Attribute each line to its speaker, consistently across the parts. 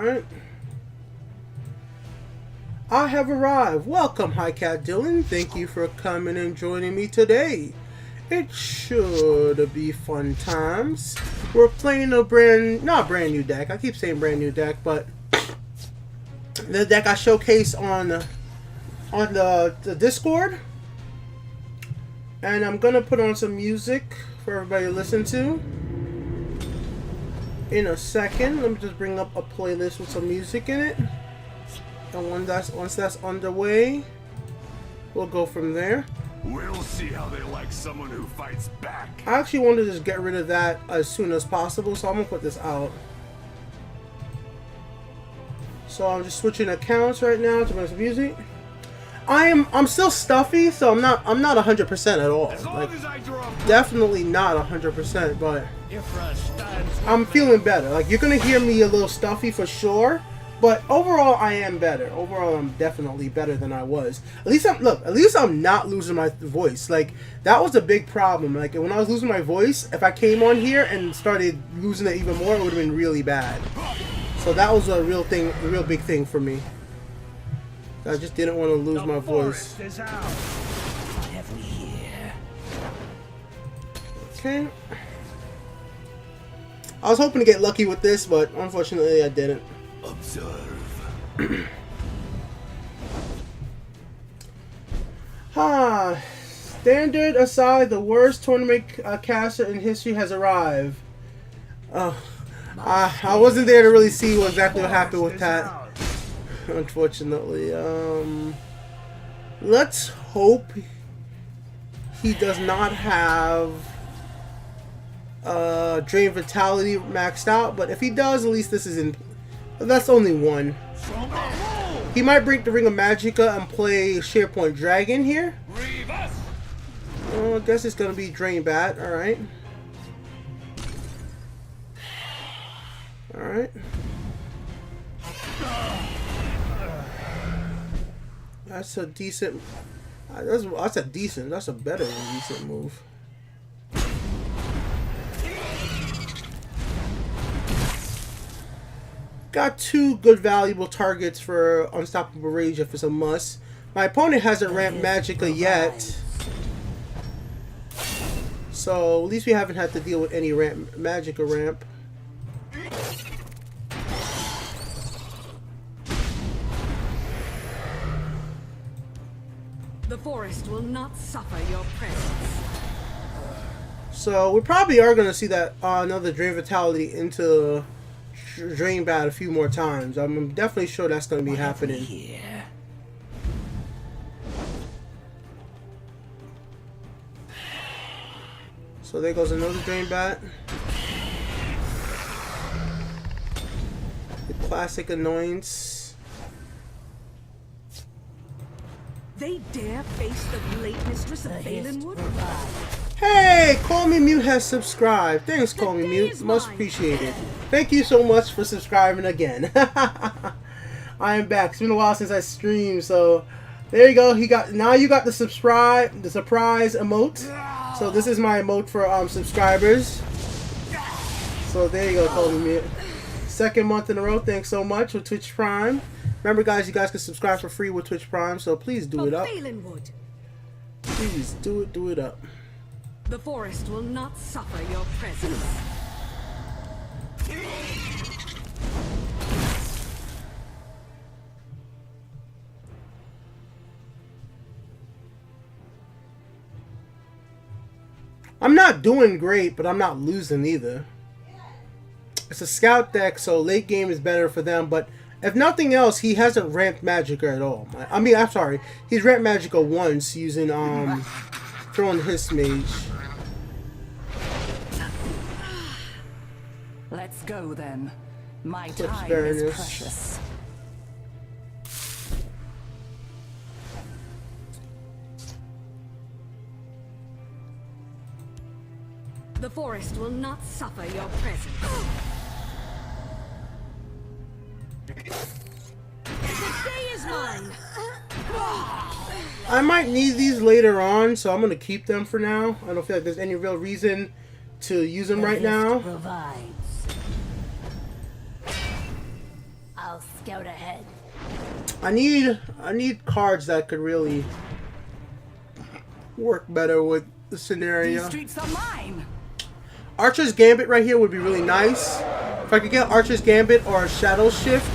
Speaker 1: Alright. I have arrived. Welcome, High Cat Dylan. Thank you for coming and joining me today. It should be fun times. We're playing a not brand new deck. I keep saying brand new deck, but the deck I showcased on the Discord. And I'm gonna put on some music for everybody to listen to in a second. Let me just bring up a playlist with some music in it. And once that's underway, we'll go from there.
Speaker 2: We'll see how they like someone who fights back.
Speaker 1: I actually want to just get rid of that as soon as possible, so I'm gonna put this out. So I'm just switching accounts right now to bring some music. I'm still stuffy, so I'm not 100% at all. Like, definitely not 100%, but I'm feeling better. Like, you're gonna hear me a little stuffy for sure. But overall, I am better. Overall, I'm definitely better than I was. At least I'm not losing my voice. Like, that was a big problem. Like, when I was losing my voice, if I came on here and started losing it even more, it would have been really bad. So that was a real big thing for me. I just didn't want to lose my voice. Okay. I was hoping to get lucky with this, but unfortunately, I didn't.
Speaker 2: Observe.
Speaker 1: Standard aside, the worst tournament caster in history has arrived. I wasn't there to really see exactly what happened with that. Unfortunately, let's hope he does not have Drain Vitality maxed out. But if he does, at least this is in. That's only one. He might break the Ring of Magicka and play SharePoint Dragon here. I guess it's gonna be Drain Bat. All right. All right. That's a decent. That's a better than decent move. Got two good valuable targets for Unstoppable Rage if it's a must. My opponent hasn't ramped Magicka yet, so at least we haven't had to deal with any Magicka ramp.
Speaker 3: The forest will not suffer your presence.
Speaker 1: So we probably are going to see that another Drain Vitality into Drain Bat a few more times. I'm definitely sure that's going to be happening.
Speaker 4: Here.
Speaker 1: So there goes another Drain Bat. The classic annoyance.
Speaker 3: They dare face the late mistress of Valenwood?
Speaker 1: Hey, Call Me Mute has subscribed. Thanks, Call Me Mute. Much appreciated. Thank you so much for subscribing again. I am back. It's been a while since I streamed, so there you go. You got the surprise emote. So this is my emote for subscribers. So there you go, Call Me Mute. Second month in a row. Thanks so much with Twitch Prime. Remember, guys, you guys can subscribe for free with Twitch Prime, so please do it up. Please do it up.
Speaker 3: The forest will not suffer your presence.
Speaker 1: I'm not doing great, but I'm not losing either. It's a scout deck, so late game is better for them, but if nothing else, he hasn't ramped Magicka at all. I mean, I'm sorry. He's ramped Magicka once using throwing his mage.
Speaker 4: Let's go then. My time is precious.
Speaker 3: The forest will not suffer your presence. The day is mine.
Speaker 1: I might need these later on, so I'm gonna keep them for now. I don't feel like there's any real reason to use them right now.
Speaker 5: I'll scout ahead.
Speaker 1: I need cards that could really work better with the scenario.
Speaker 4: These streets are mine.
Speaker 1: Archer's Gambit right here would be really nice. If I could get Archer's Gambit or a Shadow Shift,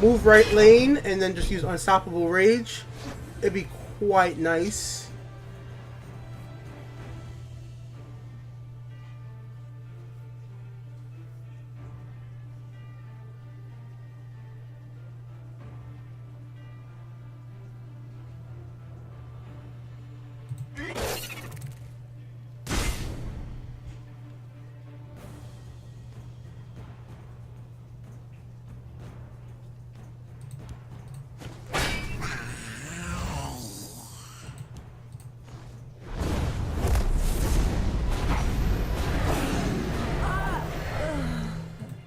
Speaker 1: move right lane, and then just use Unstoppable Rage, it'd be quite nice.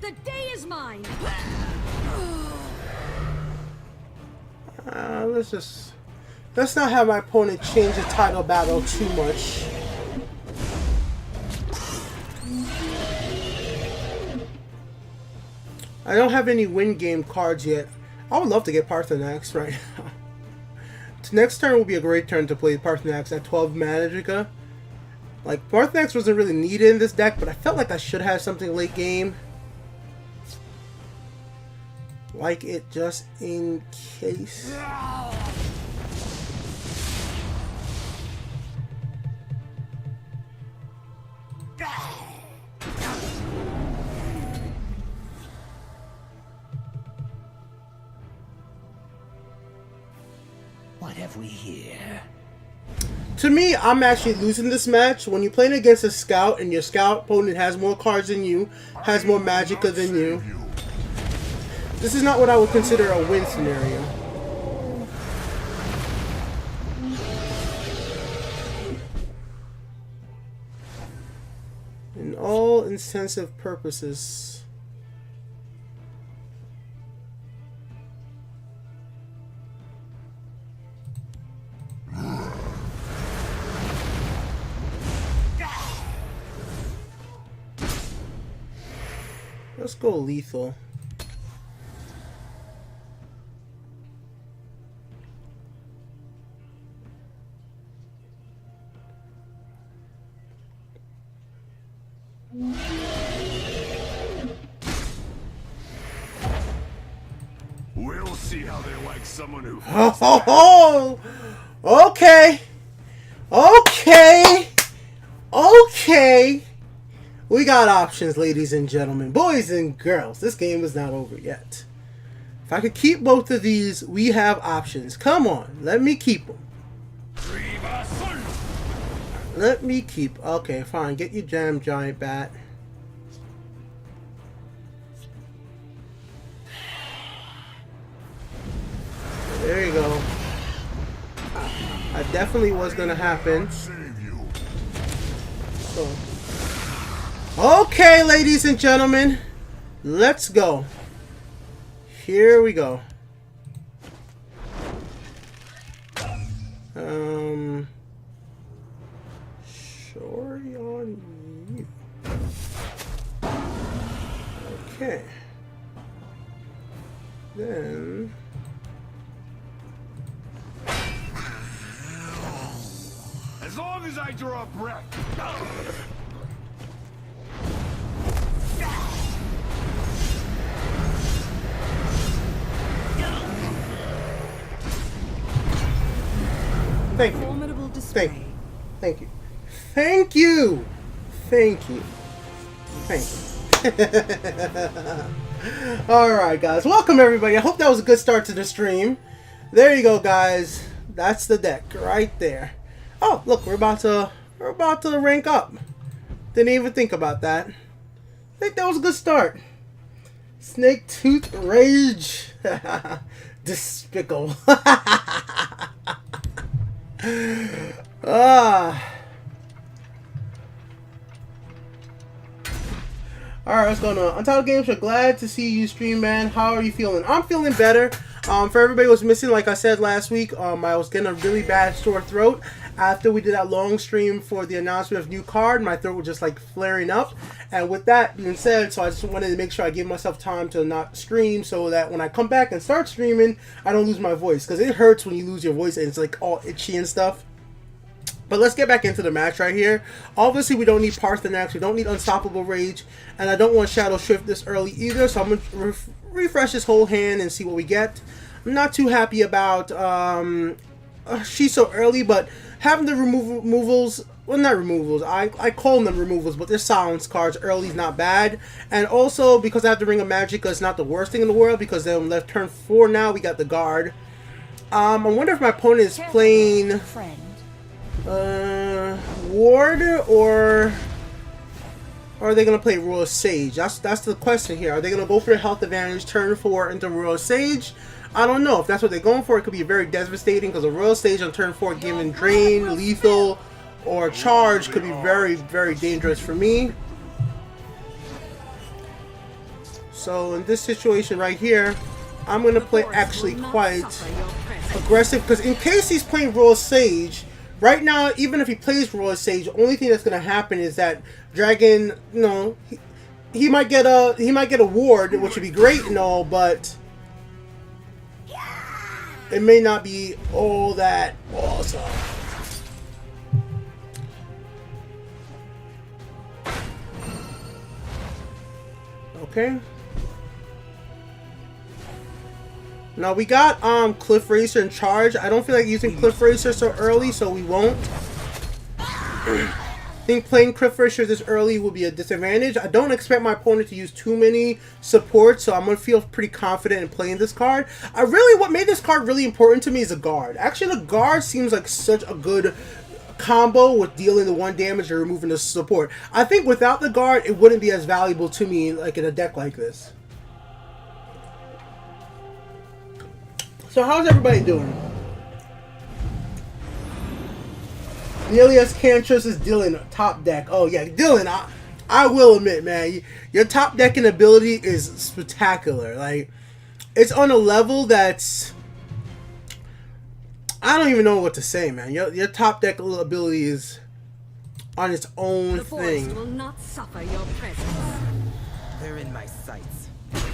Speaker 3: The day is mine.
Speaker 1: Let's not have my opponent change the title battle too much. I don't have any win game cards yet. I would love to get Paarthurnax right now. Next turn will be a great turn to play Paarthurnax at 12 Magica. Like, Paarthurnax wasn't really needed in this deck, but I felt like I should have something late game. Like it just in case.
Speaker 6: What have we here?
Speaker 1: To me, I'm actually losing this match. When you're playing against a scout and your scout opponent has more cards than you, has more Magica than you, this is not what I would consider a win scenario. In all intensive purposes. Let's go lethal.
Speaker 2: We'll see how they like someone who.
Speaker 1: Okay. We got options, ladies and gentlemen, boys and girls. This game is not over yet. If I could keep both of these, we have options. Come on, let me keep them. Let me keep. Okay, fine. Get your Jam Giant Bat. There you go. I definitely was gonna happen. So. Okay, ladies and gentlemen, let's go. Here we go. Sorry on you. Okay. Then.
Speaker 2: As long as I draw breath.
Speaker 1: Thank you.
Speaker 3: Formidable display.
Speaker 1: Thank you. Thank you. Thank you. Thank you. Alright, guys. Welcome, everybody. I hope that was a good start to the stream. There you go, guys. That's the deck right there. Oh, look, we're about to rank up. Didn't even think about that. I think that was a good start. Snake Tooth Rage. Despicable. Alright, what's going on? Untitled Games, we're glad to see you stream, man. How are you feeling? I'm feeling better. For everybody who was missing, like I said last week, I was getting a really bad sore throat. After we did that long stream for the announcement of new card, my throat was just like flaring up. And with that being said, so I just wanted to make sure I give myself time to not stream so that when I come back and start streaming, I don't lose my voice. Because it hurts when you lose your voice and it's like all itchy and stuff. But let's get back into the match right here. Obviously, we don't need Paarthurnax, we don't need Unstoppable Rage, and I don't want Shadow Shift this early either, so I'm going to refresh this whole hand and see what we get. I'm not too happy about she's so early, but having the removals, well, not removals, I call them removals, but they're silence cards early is not bad. And also, because I have the Ring of Magic, it's not the worst thing in the world, because then left turn 4 now, we got the guard. I wonder if my opponent is playing Ward, or are they going to play Royal Sage? That's the question here. Are they going to go for the health advantage turn 4 into Royal Sage? I don't know. If that's what they're going for, it could be very devastating, because a Royal Sage on turn 4 given Drain, Lethal, or Charge could be very, very dangerous for me. So in this situation right here, I'm going to play actually quite aggressive, because in case he's playing Royal Sage, right now, even if he plays Royal Sage, the only thing that's going to happen is that Dragon, you know, he might get a ward, which would be great and all, but it may not be all that awesome. Okay. Now we got Cliff Racer and Charge. I don't feel like using Cliff Racer so early, so we won't. I think playing Cliff Racer this early will be a disadvantage. I don't expect my opponent to use too many supports, so I'm going to feel pretty confident in playing this card. What made this card really important to me is the guard. Actually, the guard seems like such a good combo with dealing the 1 damage and removing the support. I think without the guard, it wouldn't be as valuable to me like in a deck like this. So how's everybody doing? Nearly as cancerous as Dylan, top deck. Oh yeah, Dylan, I will admit, man, your top decking ability is spectacular. Like, it's on a level that's, I don't even know what to say, man. Your top deck ability is on its own
Speaker 3: The forest
Speaker 1: thing.
Speaker 3: will not suffer your presence.
Speaker 5: They're in my sights.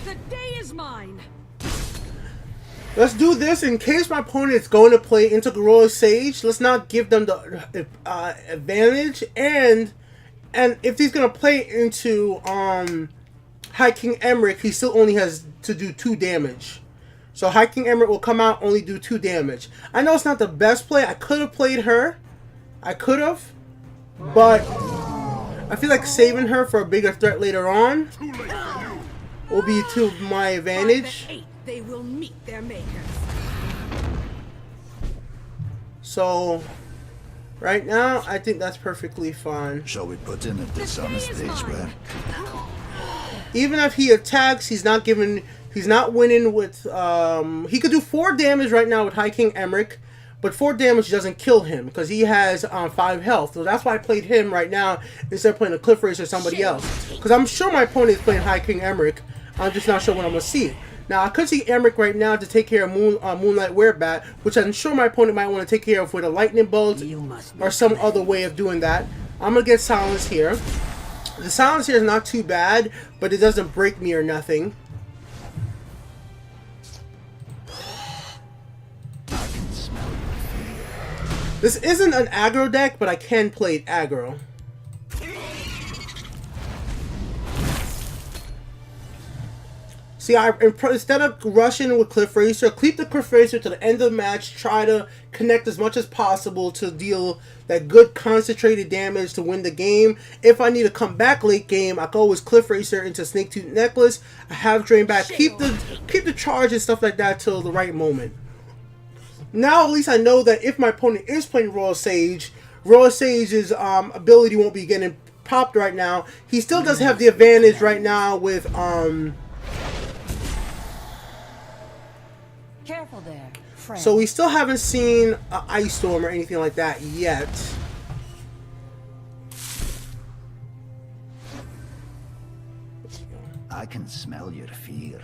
Speaker 3: The day is mine.
Speaker 1: Let's do this in case my opponent is going to play into Royal Sage. Let's not give them the advantage, and if he's going to play into High King Emmerich, he still only has to do 2 damage. So High King Emmerich will come out, only do 2 damage. I know it's not the best play. I could have played her. I could have, but I feel like saving her for a bigger threat later on will be to my advantage.
Speaker 3: They will meet their makers.
Speaker 1: So, right now, I think that's perfectly fine.
Speaker 6: Shall we put in a dishonest stage where?
Speaker 1: Even if he attacks, he's not winning with, he could do 4 damage right now with High King Emmerich, but 4 damage doesn't kill him, because he has 5 health. So that's why I played him right now, instead of playing a Cliff Racer or somebody else. Because I'm sure my opponent is playing High King Emmerich, I'm just not sure when I'm going to see it. Now, I could see Emmerich right now to take care of Moonlight Werebat, which I'm sure my opponent might want to take care of with a Lightning Bolt or some other way of doing that. I'm going to get Silence here. The Silence here is not too bad, but it doesn't break me or nothing. This isn't an aggro deck, but I can play it aggro. See, instead of rushing with Cliff Racer, keep the Cliff Racer to the end of the match. Try to connect as much as possible to deal that good concentrated damage to win the game. If I need to come back late game, I can always Cliff Racer into Snake Tooth Necklace. I have Drain back. Keep the charge and stuff like that till the right moment. Now at least I know that if my opponent is playing Royal Sage's ability won't be getting popped right now. He still does have the advantage right now with
Speaker 4: Careful there, friend.
Speaker 1: So we still haven't seen an Ice Storm or anything like that yet.
Speaker 6: I can smell your fear.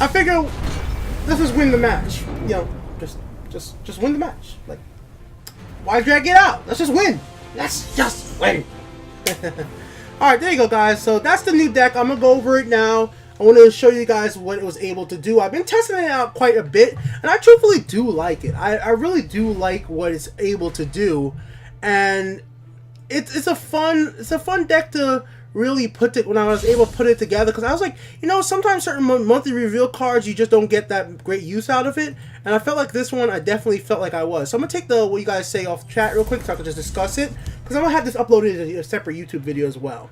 Speaker 1: I figure let's just win the match. You know, just win the match. Like, why drag it out? Let's just win. Let's just win. Alright, there you go, guys. So that's the new deck. I'm going to go over it now. I want to show you guys what it was able to do. I've been testing it out quite a bit, and I truthfully do like it. I really do like what it's able to do, and it's a fun deck to really put it when I was able to put it together, because I was like, you know, sometimes certain monthly reveal cards you just don't get that great use out of it, and I felt like this one I definitely felt like I was. So I'm gonna take what you guys say off chat real quick so I can just discuss it, because I'm gonna have this uploaded as a separate YouTube video as well.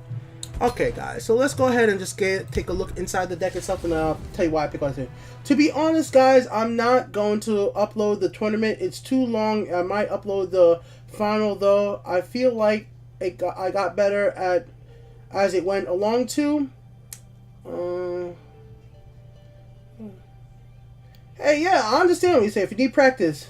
Speaker 1: Okay, guys, so let's go ahead and just take a look inside the deck itself, and I'll tell you why I picked on it. To be honest, guys, I'm not going to upload the tournament. It's too long. I might upload the final, though. I feel like I got better at as it went along too. Hey, yeah, I understand what you say. If you need practice.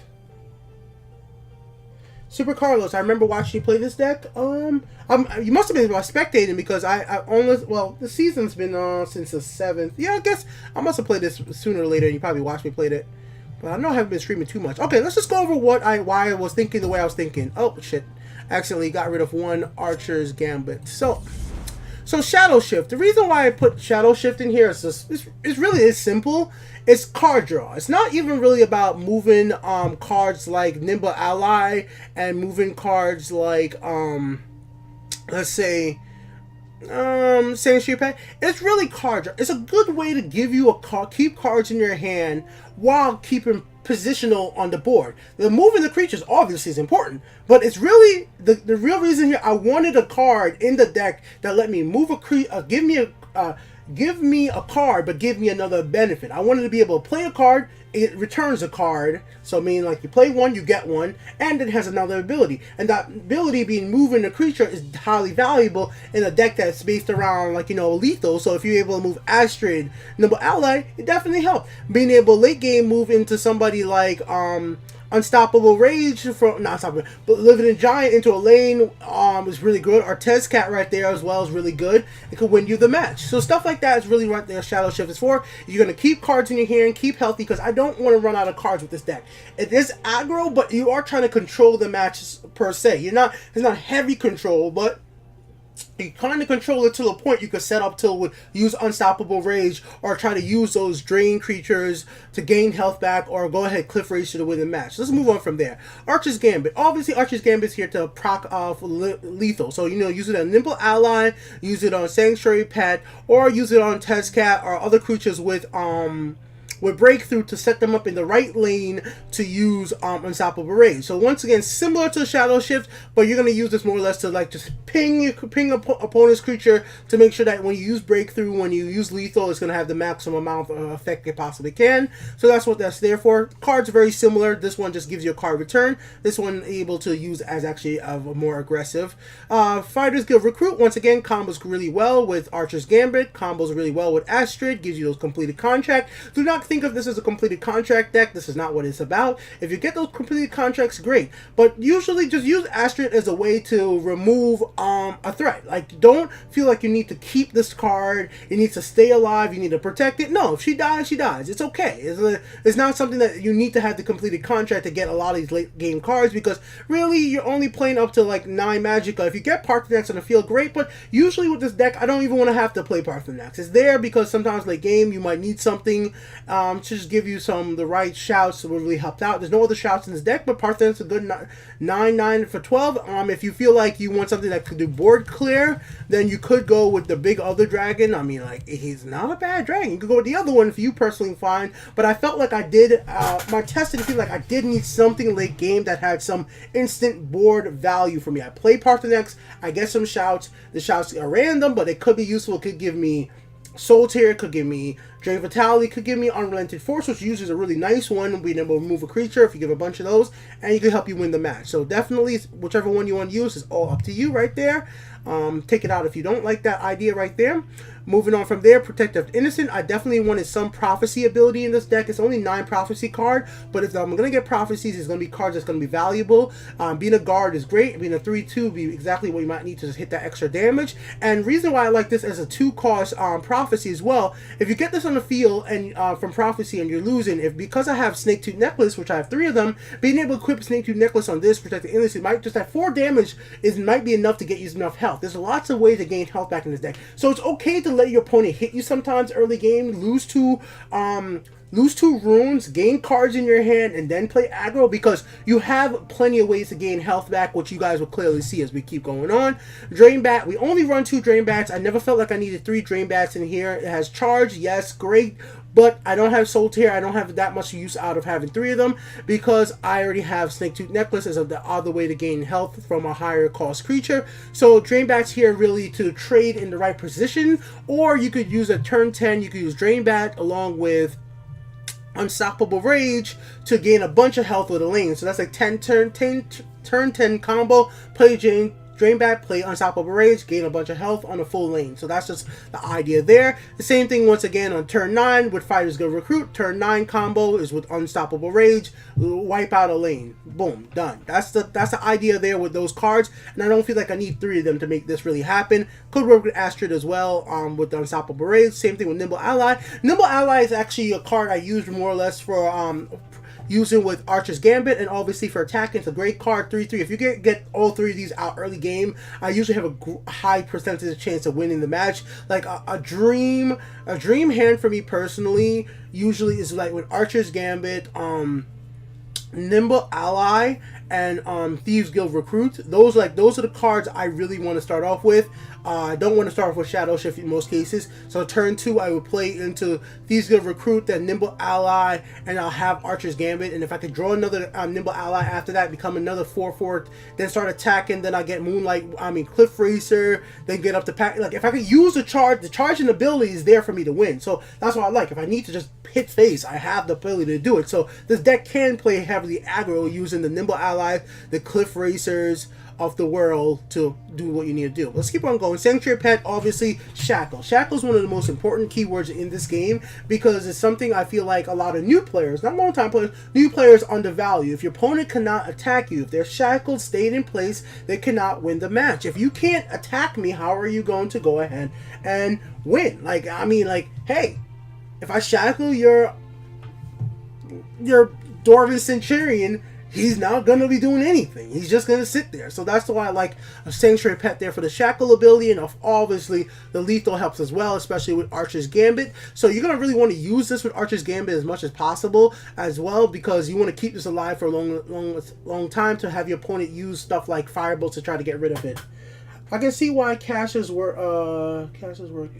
Speaker 1: Super Carlos, I remember watching you play this deck. You must have been spectating, because I only, well, the season's been on since the 7th. Yeah, I guess I must have played this sooner or later, and you probably watched me play it. But I know I haven't been streaming too much. Okay, let's just go over why I was thinking the way I was thinking. Oh shit, accidentally got rid of one Archer's Gambit. So Shadow Shift. The reason why I put Shadow Shift in here is it's really simple. It's card draw. It's not even really about moving cards like Nimble Ally and moving cards like let's say Sanctuary Pet. It's really card draw. It's a good way to give you keep cards in your hand while keeping positional on the board. The moving the creatures obviously is important, but it's really the real reason here. I wanted a card in the deck that let me move a give me a card, but give me another benefit. I wanted to be able to play a card, it returns a card, so meaning like you play one, you get one, and it has another ability. And that ability being moving a creature is highly valuable in a deck that's based around, like, you know, lethal. So if you're able to move Astrid, Nimble Ally, it definitely helps. Being able to late game move into somebody like Unstoppable Rage, from not Unstoppable, but Living in Giant into a lane is really good. Or Tazkad right there as well is really good. It could win you the match. So stuff like that is really what their Shadow Shift is for. You're going to keep cards in your hand, keep healthy, because I don't want to run out of cards with this deck. It is aggro, but you are trying to control the matches per se. It's not heavy control, but you kind of control it to a point you could set up to use Unstoppable Rage, or try to use those drain creatures to gain health back, or go ahead Cliff Rage to win the match. Let's move on from there. Archer's Gambit. Obviously, Archer's Gambit is here to proc off lethal. So, you know, use it on Nimble Ally, use it on Sanctuary Pet, or use it on Tazkad or other creatures with Breakthrough to set them up in the right lane to use Unstoppable Rage. So once again, similar to Shadow Shift, but you're going to use this more or less to like just ping opponent's creature to make sure that when you use Breakthrough, when you use Lethal, it's going to have the maximum amount of effect it possibly can. So that's what that's there for. Cards are very similar. This one just gives you a card return. This one able to use as actually a more aggressive. Fighters Guild Recruit, once again, combos really well with Archer's Gambit. Combos really well with Astrid. Gives you those completed contract. Do not think of this as a completed contract deck. This is not what it's about. If you get those completed contracts, great. But usually just use Astrid as a way to remove a threat. Like, don't feel like you need to keep this card. You need to stay alive. You need to protect it. No, if she dies, she dies. It's okay. It's not something that you need to have the completed contract to get a lot of these late game cards, because really you're only playing up to like 9 Magicka. If you get Paarthurnax on the field, great. But usually with this deck, I don't even want to have to play Paarthurnax. It's there because sometimes late game you might need something to just give you the right shouts that will really help out. There's no other shouts in this deck, but Paarthurnax is a good 9/9 for 12. If you feel like you want something that could do board clear, then you could go with the big other dragon. I mean, like, he's not a bad dragon. You could go with the other one if you personally find. But I felt like I did, my test didn't feel like I did need something late game that had some instant board value for me. I play Paarthurnax, I get some shouts. The shouts are random, but it could be useful. It could give me Soul Tear, could give me Drain Vitality, could give me Unrelented Force, which usually is a really nice one, being able to remove a creature if you give a bunch of those, and you can help you win the match. So definitely, whichever one you want to use is all up to you right there. Take it out if you don't like that idea right there. Moving on from there, Protective Innocent. I definitely wanted some prophecy ability in this deck. It's only 9 prophecy card, but if I'm going to get prophecies, it's going to be cards that's going to be valuable. Being a guard is great. Being a 3/2 be exactly what you might need to just hit that extra damage. And reason why I like this as a 2-cost prophecy as well, if you get this on gonna feel, and from Prophecy, and you're losing, if because I have Snake Tooth Necklace, which I have 3 of them, being able to equip Snake Tooth Necklace on this, protect the illness, it might just have 4 damage might be enough to get you enough health. There's lots of ways to gain health back in this deck. So it's okay to let your opponent hit you sometimes early game, lose 2 runes, gain cards in your hand, and then play aggro, because you have plenty of ways to gain health back, which you guys will clearly see as we keep going on. Drain Bat, we only run 2 Drain Bats. I never felt like I needed 3 Drain Bats in here. It has charge, yes, great, but I don't have Soul Tear. I don't have that much use out of having 3 of them, because I already have Snake Tooth Necklace as the other way to gain health from a higher cost creature. So Drain Bat's here really to trade in the right position, or you could use a turn 10, you could use Drain Bat along with Unstoppable Rage to gain a bunch of health with a lane. So that's like turn 10 combo, play Drain Bat, play Unstoppable Rage, gain a bunch of health on a full lane. So that's just the idea there. The same thing once again on turn 9 with Fighters Guild Recruit. Turn 9 combo is with Unstoppable Rage, wipe out a lane. Boom, done. That's the idea there with those cards, and I don't feel like I need 3 of them to make this really happen. Could work with Astrid as well with the Unstoppable Rage. Same thing with Nimble Ally. Nimble Ally is actually a card I use more or less for using with Archer's Gambit, and obviously for attacking. It's a great card, 3/3. If you get all 3 of these out early game, I usually have a high percentage chance of winning the match. Like a dream hand for me personally usually is like with Archer's Gambit, Nimble Ally, and Thieves Guild Recruit. Those are the cards I really want to start off with. I don't want to start off with Shadow Shift in most cases. So turn 2, I would play into Thieves Guild Recruit, then Nimble Ally, and I'll have Archer's Gambit. And if I could draw another Nimble Ally after that, become another 4/4, then start attacking, then I get Moonlight, Cliff Racer, then get up to Pack. Like if I could use the charge and ability is there for me to win. So that's what I like. If I need to just hit face, I have the ability to do it. So this deck can play heavily aggro using the Nimble Allies, the Cliff Racers of the world to do what you need to do. Let's keep on going. Sanctuary Pet, obviously Shackle. Shackle is one of the most important keywords in this game, because it's something I feel like a lot of new players, not long time players, new players undervalue. If your opponent cannot attack you, if they're shackled, stayed in place, they cannot win the match. If you can't attack me, how are you going to go ahead and win? Like, hey, if I shackle your Dwarven Centurion, he's not going to be doing anything. He's just going to sit there. So that's why I like a Sanctuary Pet there for the Shackle ability, and obviously the lethal helps as well, especially with Archer's Gambit. So you're going to really want to use this with Archer's Gambit as much as possible as well, because you want to keep this alive for a long time to have your opponent use stuff like Firebolt to try to get rid of it. I can see why caches work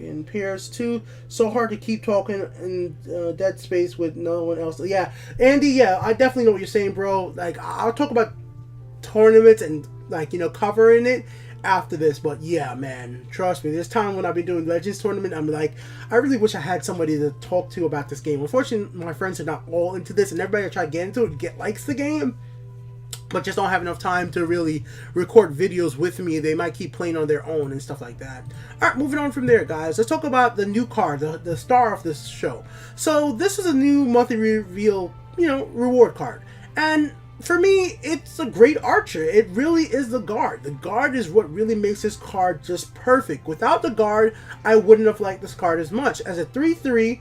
Speaker 1: in pairs too. So hard to keep talking in dead space with no one else. Yeah, Andy. Yeah, I definitely know what you're saying, bro. Like I'll talk about tournaments and covering it after this. But yeah, man, trust me. This time when I've been doing Legends tournament, I'm like, I really wish I had somebody to talk to about this game. Unfortunately, my friends are not all into this, and everybody I try to get into it likes the game, but just don't have enough time to really record videos with me. They might keep playing on their own and stuff like that. Alright, moving on from there, guys. Let's talk about the new card, the star of this show. So this is a new monthly reveal, reward card. And for me, it's a great archer. It really is the guard. The guard is what really makes this card just perfect. Without the guard, I wouldn't have liked this card as much. As a 3/3,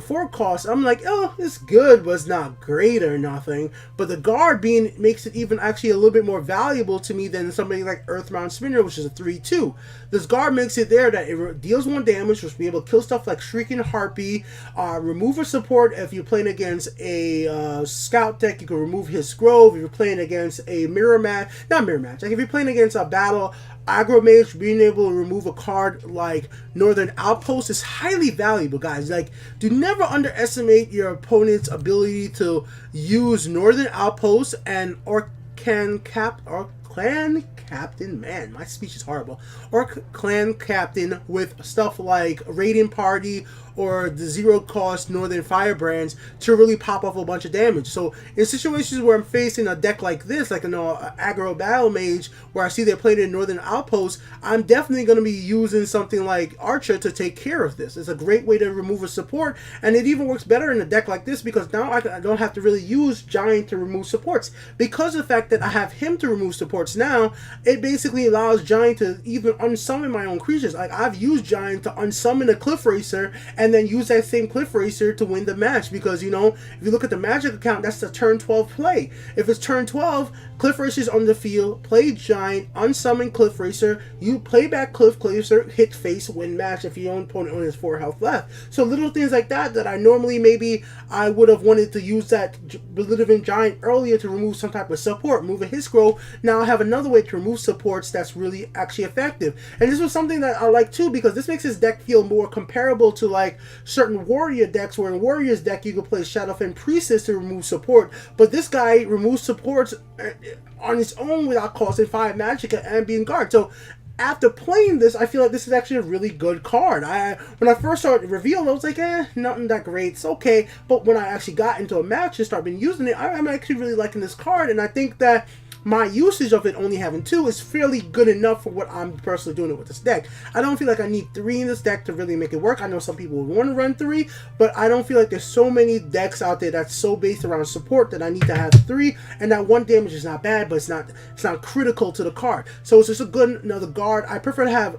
Speaker 1: 4 cost, I'm like, oh, it's good, but it's not great or nothing. But the guard makes it even actually a little bit more valuable to me than somebody like Earthbound Spinner, which is a 3/2. This guard makes it there that it deals 1 damage, which will be able to kill stuff like Shrieking Harpy, remove a support. If you're playing against a scout deck, you can remove his scroll. If you're playing against a like if you're playing against a battle aggro mage, being able to remove a card like Northern Outpost is highly valuable, guys. Like, do never underestimate your opponent's ability to use Northern Outpost and Clan Captain, man, my speech is horrible, or Clan Captain with stuff like Radiant Party or the 0 cost Northern Firebrands to really pop off a bunch of damage. So in situations where I'm facing a deck like this, like an aggro battle mage, where I see they're playing in Northern Outpost, I'm definitely going to be using something like Archer to take care of this. It's a great way to remove a support, and it even works better in a deck like this because now I don't have to really use Giant to remove supports. Because of the fact that I have him to remove support supports now, it basically allows Giant to even unsummon my own creatures. Like, I've used Giant to unsummon a Cliff Racer and then use that same Cliff Racer to win the match, because, you know, if you look at the Magic account, that's the turn 12 play. If it's turn 12, Cliff Racer's on the field, play Giant, unsummon Cliff Racer, you play back Cliff Racer, hit face, win match if your own opponent only has 4 health left. So little things like that I normally maybe I would have wanted to use that Belligerent Giant earlier to remove some type of support, move a hit scroll. Now I have another way to remove supports that's really actually effective. And this was something that I like too, because this makes his deck feel more comparable to like certain warrior decks, where in Warrior's deck you could play Shadowfen Priestess to remove support, but this guy removes supports on its own without costing 5 magicka and being guard. So after playing this, I feel like this is actually a really good card. When I first saw it revealed, I was like, nothing that great. It's okay. But when I actually got into a match and started using it, I'm actually really liking this card. And I think that my usage of it only having 2 is fairly good enough for what I'm personally doing it with this deck. I don't feel like I need 3 in this deck to really make it work. I know some people would want to run 3, but I don't feel like there's so many decks out there that's so based around support that I need to have 3. And that 1 damage is not bad, but it's not critical to the card. So it's just a good another guard. I prefer to have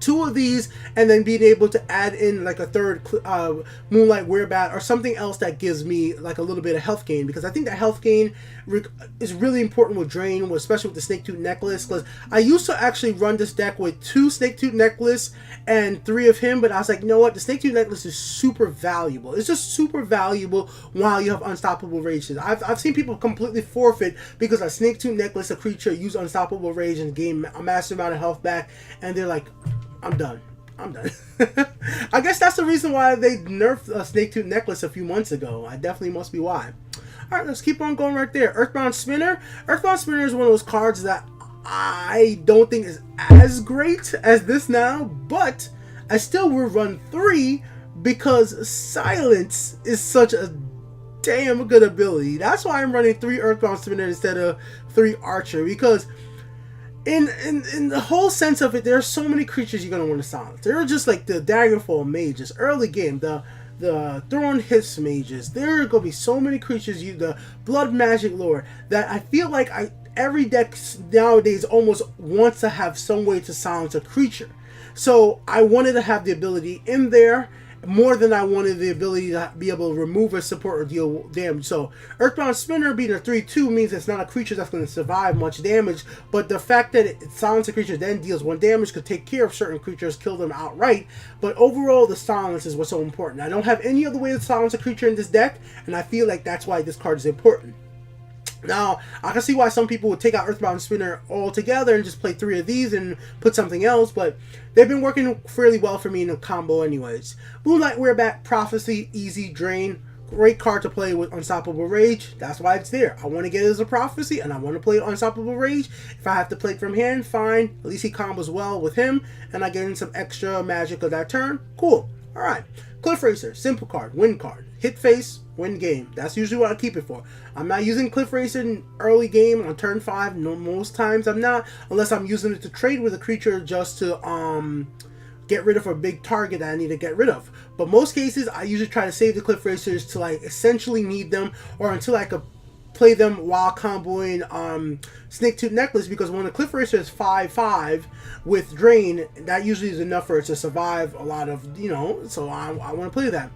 Speaker 1: 2 of these, and then being able to add in like a third Moonlight Werebat or something else that gives me like a little bit of health gain, because I think that health gain is really important with Drain, especially with the Snake-Tooth Necklace. Because I used to actually run this deck with 2 Snake-Tooth Necklace and 3 of him, but I was like, you know what, the Snake-Tooth Necklace is super valuable. It's just super valuable while you have Unstoppable Rage. I've seen people completely forfeit because a Snake-Tooth Necklace, a creature, use Unstoppable Rage and gain a massive amount of health back, and they're like, I'm done. I guess that's the reason why they nerfed a Snake-Tooth Necklace a few months ago. I definitely must be why. Alright, let's keep on going right there. Earthbound Spinner. Earthbound Spinner is one of those cards that I don't think is as great as this now, but I still will run 3 because Silence is such a damn good ability. That's why I'm running 3 Earthbound Spinner instead of 3 Archer, because in the whole sense of it, there are so many creatures you're going to want to silence. There are just like the Daggerfall Mages, early game, the Thorn Hiss Mages. There are going to be so many creatures, the Blood Magic Lord, that I feel like every deck nowadays almost wants to have some way to silence a creature. So I wanted to have the ability in there more than I wanted the ability to be able to remove a support or deal damage. So Earthbound Spinner being a 3/2 means it's not a creature that's going to survive much damage, but the fact that it silences a creature then deals 1 damage could take care of certain creatures, kill them outright. But overall, the silence is what's so important. I don't have any other way to silence a creature in this deck, and I feel like that's why this card is important. Now, I can see why some people would take out Earthbound Spinner altogether and just play 3 of these and put something else, but they've been working fairly well for me in a combo anyways. Moonlight Werebat, Prophecy, easy drain. Great card to play with Unstoppable Rage. That's why it's there. I want to get it as a Prophecy, and I want to play Unstoppable Rage. If I have to play it from hand, fine. At least he combos well with him, and I get in some extra magic of that turn. Cool. Alright. Cliff Racer, simple card, win card. Hit face, win game. That's usually what I keep it for. I'm not using Cliff Racer in early game on turn 5. No, most times I'm not, unless I'm using it to trade with a creature just to get rid of a big target that I need to get rid of. But most cases, I usually try to save the Cliff Racers till I essentially need them, or until I could play them while comboing Snake-Tooth Necklace, because when the Cliff Racer is 5/5 with Drain, that usually is enough for it to survive a lot of, so I want to play that.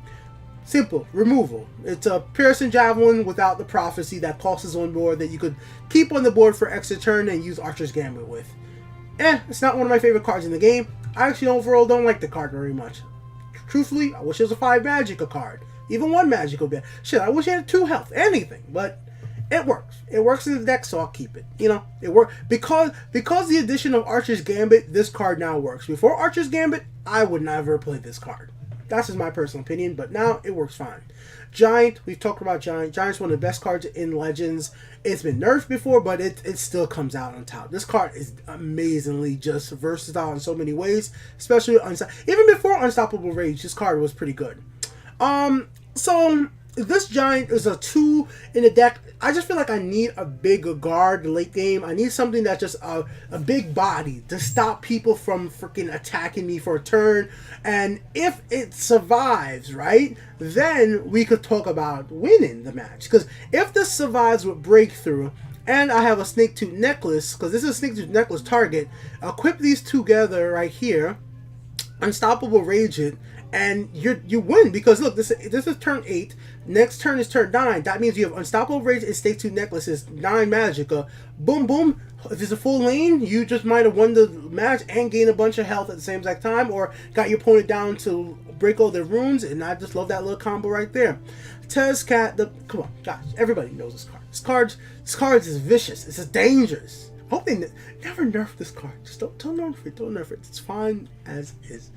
Speaker 1: Simple. Removal. It's a Piercing Javelin without the Prophecy that costs on board that you could keep on the board for extra turn and use Archer's Gambit with. It's not one of my favorite cards in the game. I actually overall don't like the card very much. Truthfully, I wish it was a 5 Magicka card. Even 1 Magicka bit. Shit, I wish it had 2 health. Anything. But it works. It works in the deck, so I'll keep it. It works. Because the addition of Archer's Gambit, this card now works. Before Archer's Gambit, I would never play this card. That's just my personal opinion, but now it works fine. Giant, we've talked about Giant. Giant's one of the best cards in Legends. It's been nerfed before, but it still comes out on top. This card is amazingly just versatile in so many ways, especially even before Unstoppable Rage, this card was pretty good. So this Giant is a 2 in the deck. I just feel like I need a bigger guard late game. I need something that's just a big body to stop people from freaking attacking me for a turn. And if it survives, right, then we could talk about winning the match. Because if this survives with Breakthrough, And I have a snake tooth necklace, because this is a snake tooth necklace target. Equip these together right here. Unstoppable Ragent, and you win, because look, this is turn 8. Next turn is turn 9. That means you have Unstoppable Ragent and Snake Tooth Necklaces, 9 Magicka. Boom, boom. If it's a full lane, you just might have won the match and gained a bunch of health at the same exact time, or got your opponent down to break all their runes, and I just love that little combo right there. Tazkad, come on, guys, everybody knows this card. This card is vicious. It's dangerous. I hope they never nerf this card. Just don't nerf it. Don't nerf it. It's fine as is.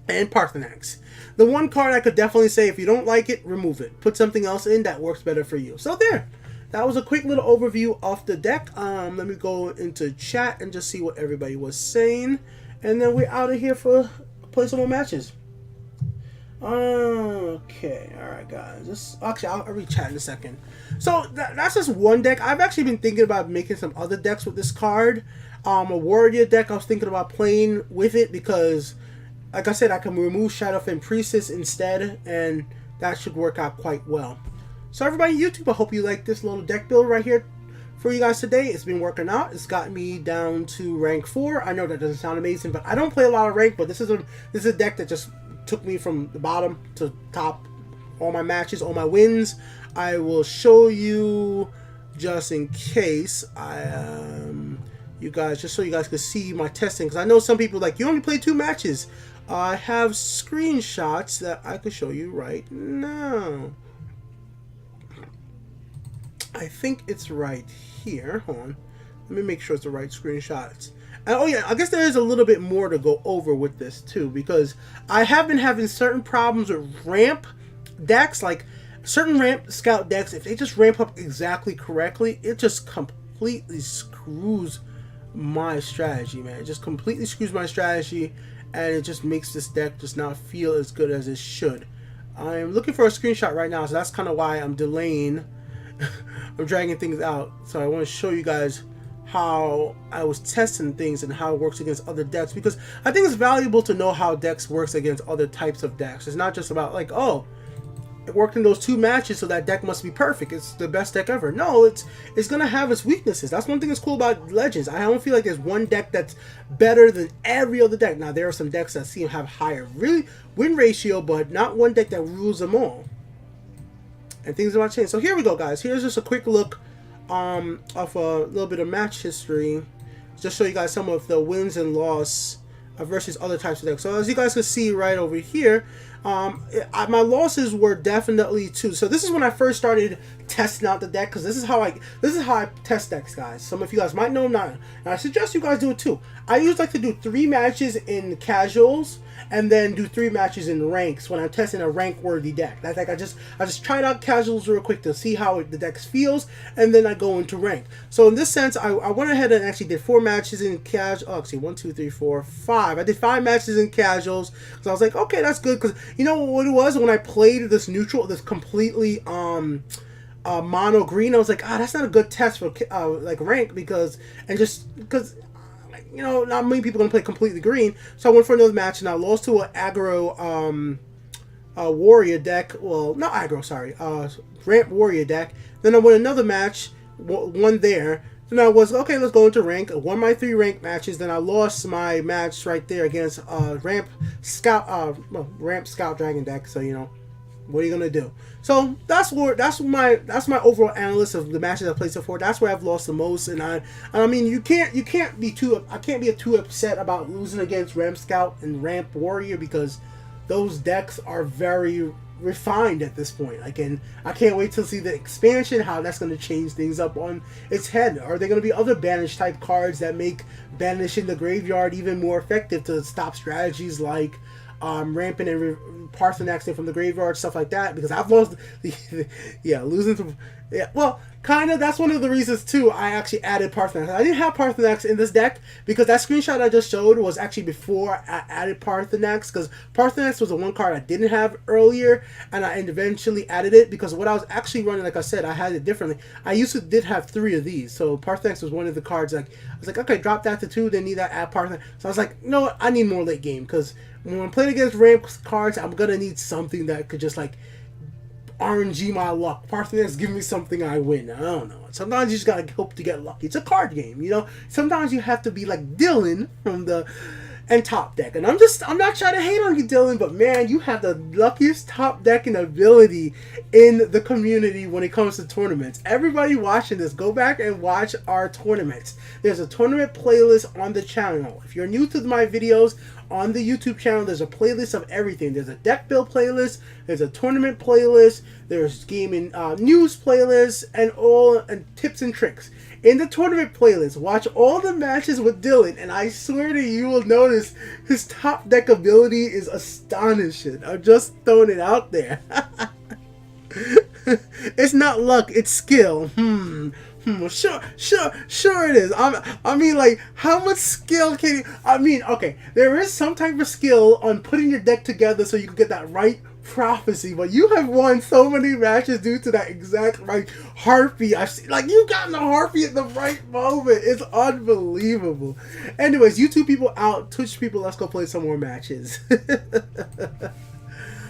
Speaker 1: And Paarthurnax. The one card I could definitely say, if you don't like it, remove it. Put something else in that works better for you. So there. That was a quick little overview of the deck. Let me go into chat and just see what everybody was saying. And then we're out of here for play some more matches. Okay, alright guys. Actually, I'll read chat in a second. So that's just one deck. I've actually been thinking about making some other decks with this card. A warrior deck I was thinking about playing with it, because like I said, I can remove Shadowfen Priestess instead, and that should work out quite well. So everybody on YouTube, I hope you like this little deck build right here for you guys today. It's been working out. It's got me down to rank 4. I know that doesn't sound amazing, but I don't play a lot of rank, but this is a deck that just took me from the bottom to top. All my matches, all my wins. I will show you just in case you guys, just so you guys can see my testing, because I know some people like, you only play 2 matches. I have screenshots that I could show you right now. I think it's right here. Hold on. Let me make sure it's the right screenshots. And, oh yeah, I guess there is a little bit more to go over with this too, because I have been having certain problems with ramp decks, like certain ramp scout decks. If they just ramp up exactly correctly, it just completely screws my strategy, man. It just completely screws my strategy, and it just makes this deck just not feel as good as it should. I'm looking for a screenshot right now, so that's kind of why I'm delaying. I'm dragging things out, so I want to show you guys how I was testing things and how it works against other decks, because I think it's valuable to know how decks works against other types of decks. It's not just about like, oh, it worked in those 2 matches, so that deck must be perfect. It's the best deck ever. No, it's gonna have its weaknesses. That's one thing that's cool about Legends. I don't feel like there's one deck that's better than every other deck. Now there are some decks that seem to have higher win ratio, but not one deck that rules them all. And things about to change. So here we go, guys. Here's just a quick look of a little bit of match history, just show you guys some of the wins and loss versus other types of decks. So as you guys can see right over here, my losses were definitely 2. So this is when I first started testing out the deck, because this is how I test decks, guys. Some of you guys might know, not, and I suggest you guys do it too. I usually like to do 3 matches in casuals, and then do 3 matches in ranks when I'm testing a rank worthy deck. That's like I just tried out casuals real quick to see how the deck feels, and then I go into rank. So in this sense, I went ahead and actually did 4 matches in casual. Oh, actually 1, 2, 3, 4, 5. I did 5 matches in casuals, because I was like, okay, that's good, because you know what it was when I played this neutral, this completely mono green. I was like, that's not a good test for like rank, because you know, not many people are gonna play completely green. So I went for another match, and I lost to an aggro warrior deck. Well, not aggro, sorry, ramp warrior deck. Then I won another match, won there. Then I was okay. Let's go into rank. I won my 3 rank matches. Then I lost my match right there against ramp scout dragon deck. So you know, what are you gonna do? So that's my overall analysis of the matches I played so far. That's where I've lost the most, and I mean I can't be too upset about losing against Ramp Scout and Ramp Warrior, because those decks are very refined at this point. I can't wait to see the expansion, how that's going to change things up on its head. Are there going to be other banish type cards that make banishing the graveyard even more effective to stop strategies like ramping and Paarthurnaxing from the graveyard, stuff like that? Because I've lost losing to well, kind of. That's one of the reasons too I actually added Paarthurnax. I didn't have Paarthurnax in this deck, because that screenshot I just showed was actually before I added Paarthurnax, because Paarthurnax was the one card I didn't have earlier, and I eventually added it because what I was actually running, like I said, I had it differently. I did have 3 of these, so Paarthurnax was one of the cards. Like I was like, okay, drop that to 2, then need that, add Paarthurnax. So I was like, you know what, I need more late game, because when I'm playing against ramp cards, I'm gonna need something that could just like RNG my luck. Paarthurnax, give me something, I win. I don't know. Sometimes you just gotta hope to get lucky. It's a card game, you know. Sometimes you have to be like Dylan from the top deck. And I'm not trying to hate on you, Dylan, but man, you have the luckiest top decking ability in the community when it comes to tournaments. Everybody watching this, go back and watch our tournaments. There's a tournament playlist on the channel. If you're new to my videos on the YouTube channel, there's a playlist of everything. There's a deck build playlist, there's a tournament playlist, there's gaming news playlist, and tips and tricks. In the tournament playlist, watch all the matches with Dylan, and I swear to you will notice his top deck ability is astonishing. I'm just throwing it out there. It's not luck, it's skill. Sure it is. I mean, like, how much skill can you... I mean, okay, there is some type of skill on putting your deck together so you can get that right prophecy, but you have won so many matches due to that exact right harpy. I've seen, like, you got the harpy at the right moment. It's unbelievable. Anyways, YouTube people out, Twitch people, let's go play some more matches.